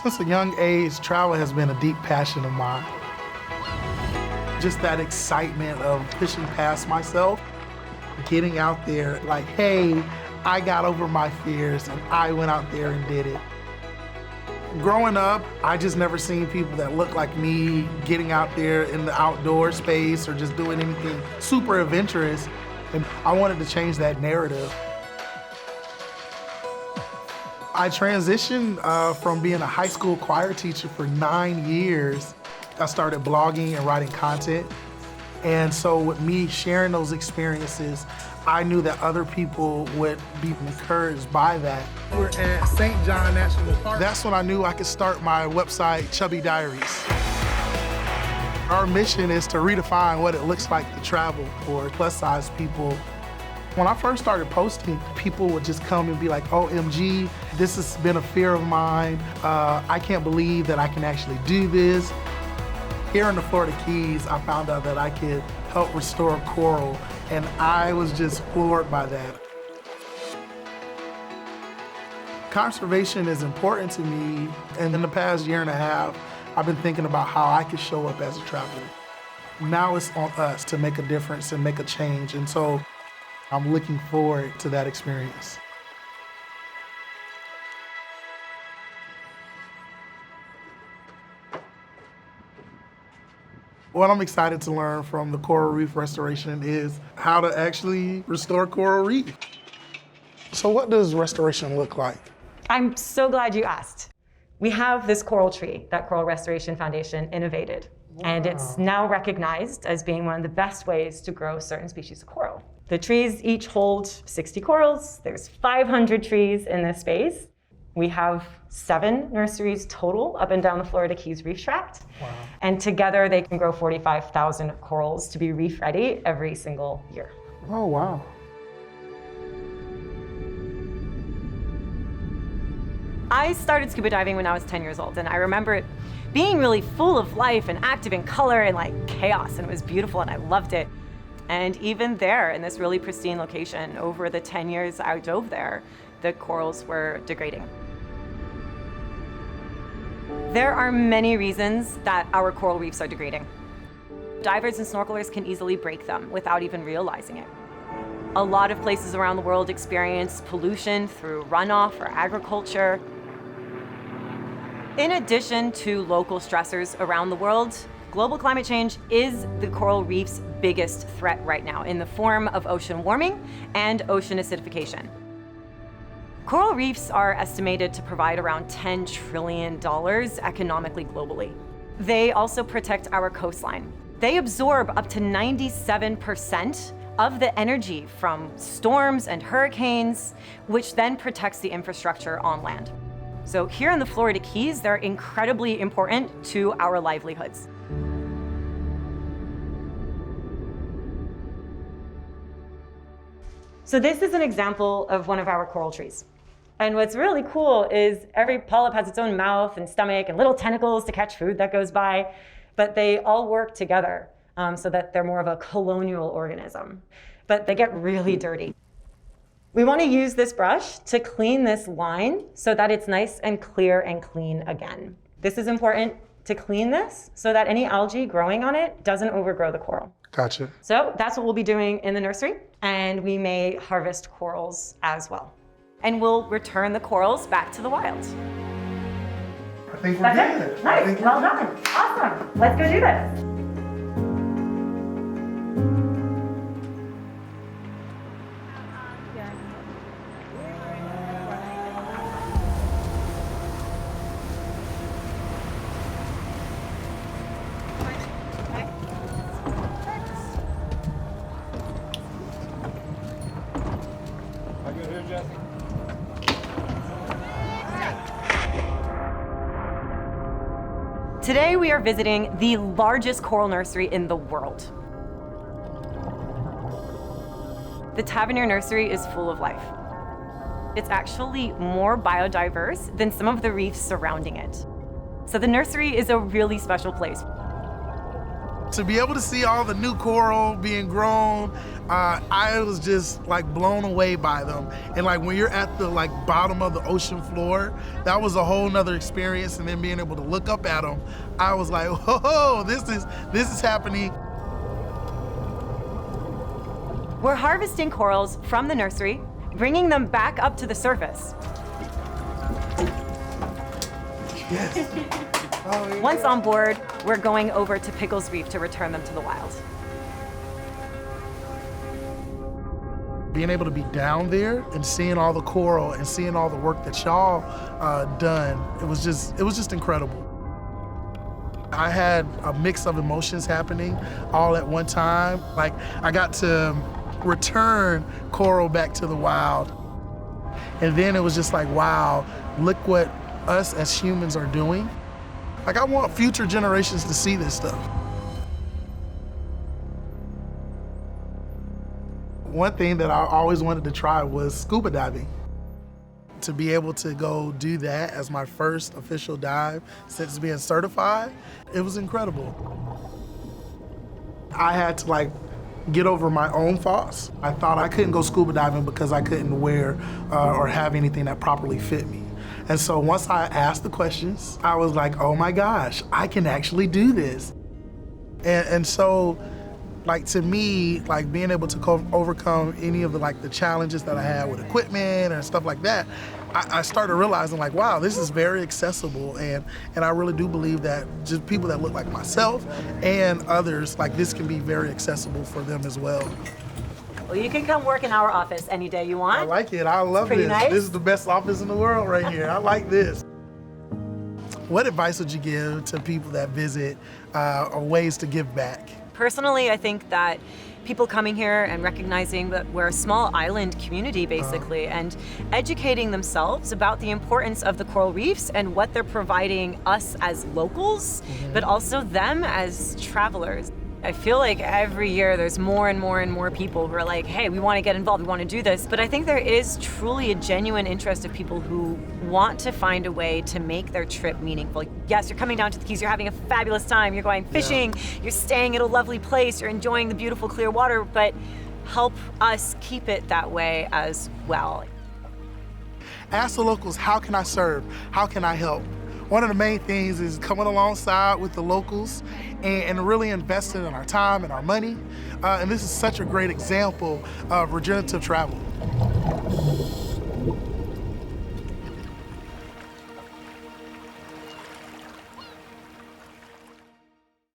Since a young age, travel has been a deep passion of mine. Just that excitement of pushing past myself, getting out there like, hey, I got over my fears and I went out there and did it. Growing up, I just never seen people that look like me getting out there in the outdoor space or just doing anything super adventurous. And I wanted to change that narrative. I transitioned from being a high school choir teacher for 9 years. I started blogging and writing content. And so with me sharing those experiences, I knew that other people would be encouraged by that. We're at St. John National Park. That's when I knew I could start my website, Chubby Diaries. Our mission is to redefine what it looks like to travel for plus-size people. When I first started posting, people would just come and be like, OMG, this has been a fear of mine. I can't believe that I can actually do this. Here in the Florida Keys, I found out that I could help restore coral, and I was just floored by that. Conservation is important to me, and in the past year and a half, I've been thinking about how I could show up as a traveler. Now it's on us to make a difference and make a change, and so I'm looking forward to that experience. What I'm excited to learn from the coral reef restoration is how to actually restore coral reef. So what does restoration look like? I'm so glad you asked. We have this coral tree that Coral Restoration Foundation innovated, and it's now recognized as being one of the best ways to grow certain species of coral. The trees each hold 60 corals. There's 500 trees in this space. We have 7 nurseries total up and down the Florida Keys Reef Tract. Wow. And together they can grow 45,000 corals to be reef ready every single year. Oh, wow. I started scuba diving when I was 10 years old, and I remember it being really full of life and active in color and like chaos, and it was beautiful and I loved it. And even there, in this really pristine location, over the 10 years I dove there, the corals were degrading. There are many reasons that our coral reefs are degrading. Divers and snorkelers can easily break them without even realizing it. A lot of places around the world experience pollution through runoff or agriculture. In addition to local stressors around the world, global climate change is the coral reef's biggest threat right now in the form of ocean warming and ocean acidification. Coral reefs are estimated to provide around $10 trillion economically globally. They also protect our coastline. They absorb up to 97% of the energy from storms and hurricanes, which then protects the infrastructure on land. So here in the Florida Keys, they're incredibly important to our livelihoods. So this is an example of one of our coral trees. And what's really cool is every polyp has its own mouth and stomach and little tentacles to catch food that goes by, but they all work together so that they're more of a colonial organism. But they get really dirty. We want to use this brush to clean this line so that it's nice and clear and clean again. This is important to clean this so that any algae growing on it doesn't overgrow the coral. Gotcha. So that's what we'll be doing in the nursery, and we may harvest corals as well. And we'll return the corals back to the wild. I think we're good. Nice, well done. Awesome. Let's go do this. Today we are visiting the largest coral nursery in the world. The Tavernier Nursery is full of life. It's actually more biodiverse than some of the reefs surrounding it. So the nursery is a really special place. To be able to see all the new coral being grown, I was just like blown away by them. And like when you're at the like bottom of the ocean floor, that was a whole nother experience. And then being able to look up at them, I was like, whoa, this is happening. We're harvesting corals from the nursery, bringing them back up to the surface. Yes. Oh, yeah. Once on board, we're going over to Pickles Reef to return them to the wild. Being able to be down there and seeing all the coral and seeing all the work that y'all done, it was just incredible. I had a mix of emotions happening all at one time. Like I got to return coral back to the wild. And then it was just like, wow, look what us as humans are doing. Like I want future generations to see this stuff. One thing that I always wanted to try was scuba diving. To be able to go do that as my first official dive since being certified, it was incredible. I had to like get over my own faults. I thought I couldn't go scuba diving because I couldn't wear or have anything that properly fit me. And so once I asked the questions, I was like, oh my gosh, I can actually do this. And so, like to me, like being able to overcome any of the challenges that I had with equipment and stuff like that, I started realizing like, wow, this is very accessible. And I really do believe that just people that look like myself and others, like this can be very accessible for them as well. Well, you can come work in our office any day you want. I like it, I love pretty this. nice. This is the best office in the world right here. I like this. What advice would you give to people that visit or ways to give back? Personally, I think that people coming here and recognizing that we're a small island community, basically, and educating themselves about the importance of the coral reefs and what they're providing us as locals, but also them as travelers. I feel like every year there's more and more and more people who are like, hey, we want to get involved, we want to do this. But I think there is truly a genuine interest of people who want to find a way to make their trip meaningful. Yes, you're coming down to the Keys, you're having a fabulous time, you're going fishing, you're staying at a lovely place, you're enjoying the beautiful clear water, but help us keep it that way as well. Ask the locals, how can I serve? How can I help? One of the main things is coming alongside with the locals and really investing in our time and our money. And this is such a great example of regenerative travel.